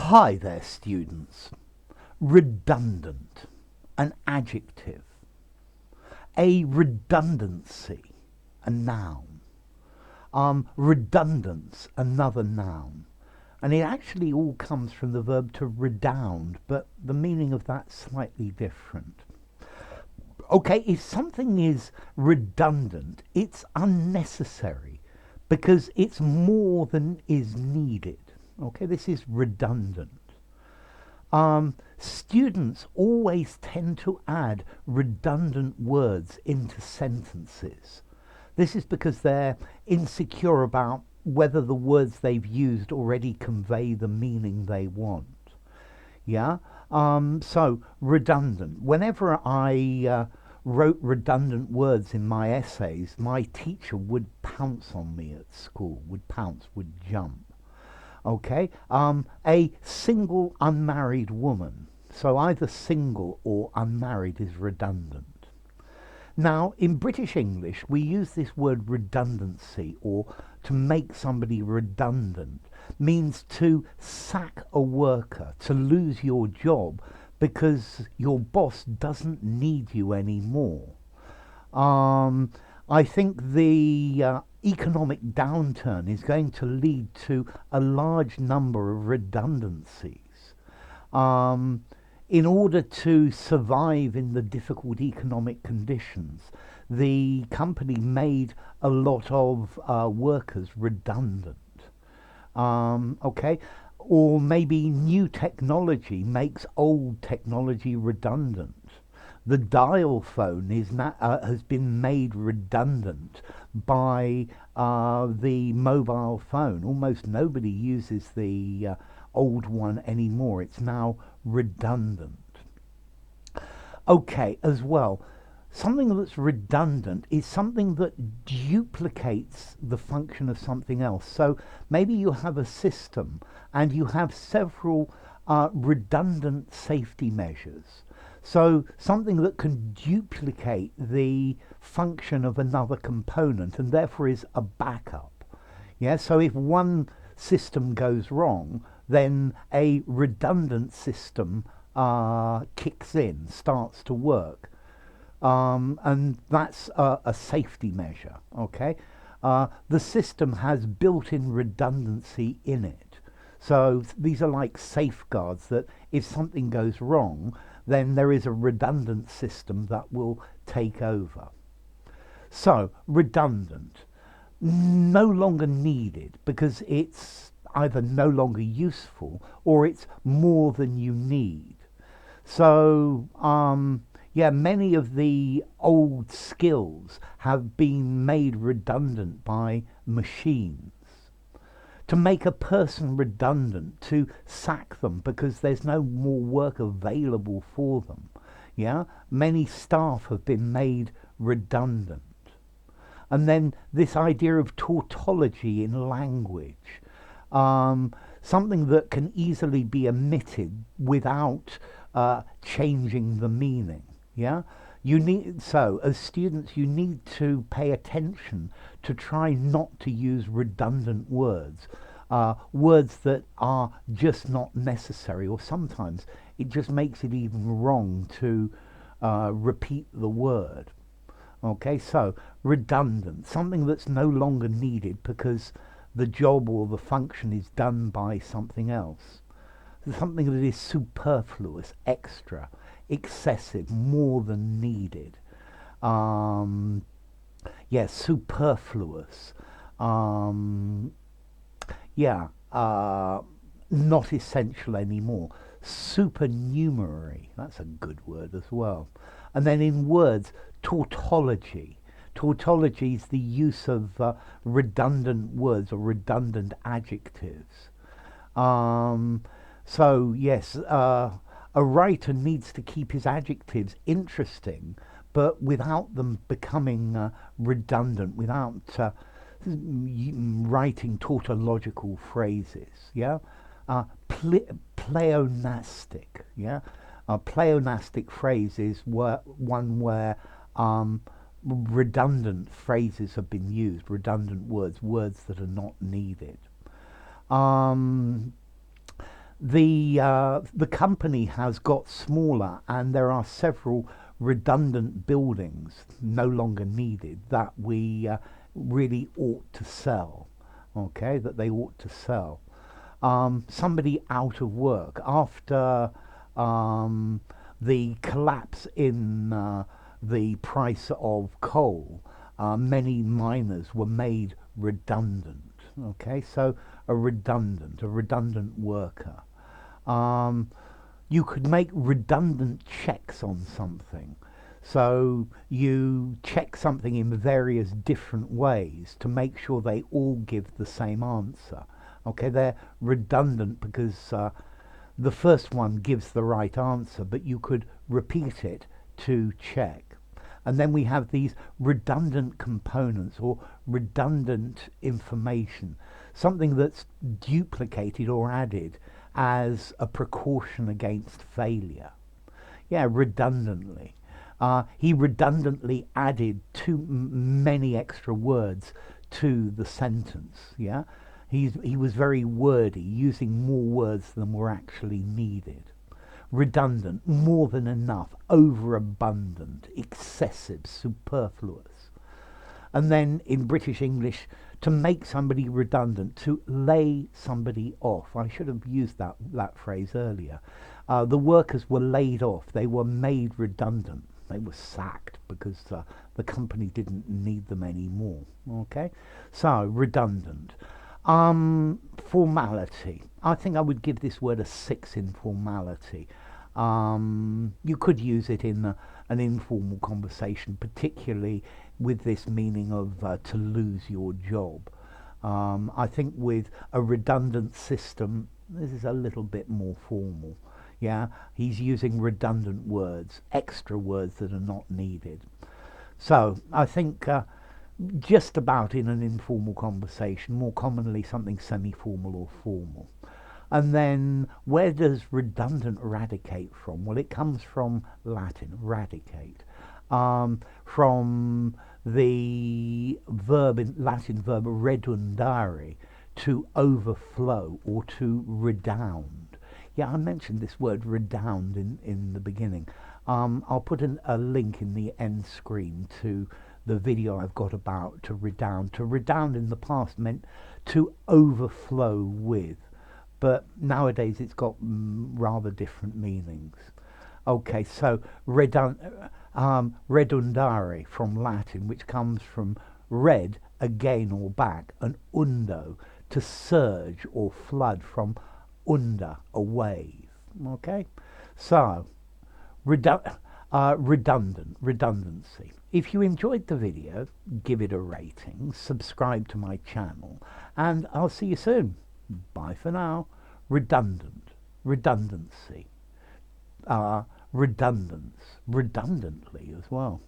Hi there, students. Redundant, an adjective. A redundancy, a noun. Redundance, another noun. And it actually all comes from the verb to redound, but the meaning of that's slightly different. Okay, if something is redundant, it's unnecessary because it's more than is needed. Okay, this is redundant. Students always tend to add redundant words into sentences. This is because they're insecure about whether the words they've used already convey the meaning they want. Yeah? So, redundant. Whenever I wrote redundant words in my essays, my teacher would pounce on me at school, would jump. Okay, a single unmarried woman. So either single or unmarried is redundant. Now, in British English, we use this word redundancy, or to make somebody redundant, means to sack a worker, to lose your job because your boss doesn't need you anymore. I think the economic downturn is going to lead to a large number of redundancies. In order to survive in the difficult economic conditions, the company made a lot of workers redundant. Okay, or maybe new technology makes old technology redundant. The dial phone has been made redundant by the mobile phone. Almost nobody uses the old one anymore. It's now redundant. Okay, as well, something that's redundant is something that duplicates the function of something else. So maybe you have a system and you have several redundant safety measures. So something that can duplicate the function of another component and therefore is a backup. Yeah, so if one system goes wrong, then a redundant system kicks in, starts to work. And that's a safety measure, okay? The system has built-in redundancy in it. So these are like safeguards that if something goes wrong, then there is a redundant system that will take over. So, redundant, no longer needed because it's either no longer useful or it's more than you need. So, yeah, many of the old skills have been made redundant by machines. To make a person redundant, to sack them because there's no more work available for them. Yeah, many staff have been made redundant. And then this idea of tautology in language, something that can easily be omitted without changing the meaning. Yeah, so as students, you need to pay attention to try not to use redundant words, words that are just not necessary, or sometimes it just makes it even wrong to repeat the word. Okay, so redundant, something that's no longer needed because the job or the function is done by something else. Something that is superfluous, extra, excessive, more than needed. Yes, superfluous. Yeah, not essential anymore. Supernumerary, that's a good word as well. And then in words, tautology. Tautology is the use of redundant words or redundant adjectives. So yes, a writer needs to keep his adjectives interesting, but without them becoming redundant, without writing tautological phrases. Yeah, pleonastic. Yeah, a pleonastic phrase is one where redundant phrases have been used, redundant words, words that are not needed. The company has got smaller, and there are several redundant buildings no longer needed that we really ought to sell. Okay, that they ought to sell. Somebody out of work after um, the collapse in the price of coal. Many miners were made redundant. Okay, so a redundant worker. Um, you could make redundant checks on something. So you check something in various different ways to make sure they all give the same answer. Okay, they're redundant because the first one gives the right answer, but you could repeat it to check. And then we have these redundant components or redundant information, something that's duplicated or added as a precaution against failure. Yeah, redundantly. He redundantly added too many extra words to the sentence. Yeah, he was very wordy, using more words than were actually needed. Redundant, more than enough, overabundant, excessive, superfluous. And then in British English, to make somebody redundant, to lay somebody off. I should have used that phrase earlier. The workers were laid off, they were made redundant. They were sacked because the company didn't need them anymore. Okay, so redundant. Formality. I think I would give this word a 6 in formality. You could use it in an informal conversation, particularly with this meaning of to lose your job. I think with a redundant system, this is a little bit more formal. Yeah, he's using redundant words, extra words that are not needed. So I think just about in an informal conversation, more commonly something semi-formal or formal. And then where does redundant eradicate from? Well, it comes from Latin, eradicate, from the verb in Latin verb redundare, to overflow or to redound. Yeah, I mentioned this word redound in the beginning. I'll put a link in the end screen to the video I've got about to redound. To redound in the past meant to overflow with, but nowadays it's got rather different meanings. Okay, so redundare from Latin, which comes from red, again or back, and undo, to surge or flood, from under, a wave. Okay, so redundancy. If you enjoyed the video, give it a rating, subscribe to my channel, and I'll see you soon. Bye for now. Redundancy, redundance, redundantly as well.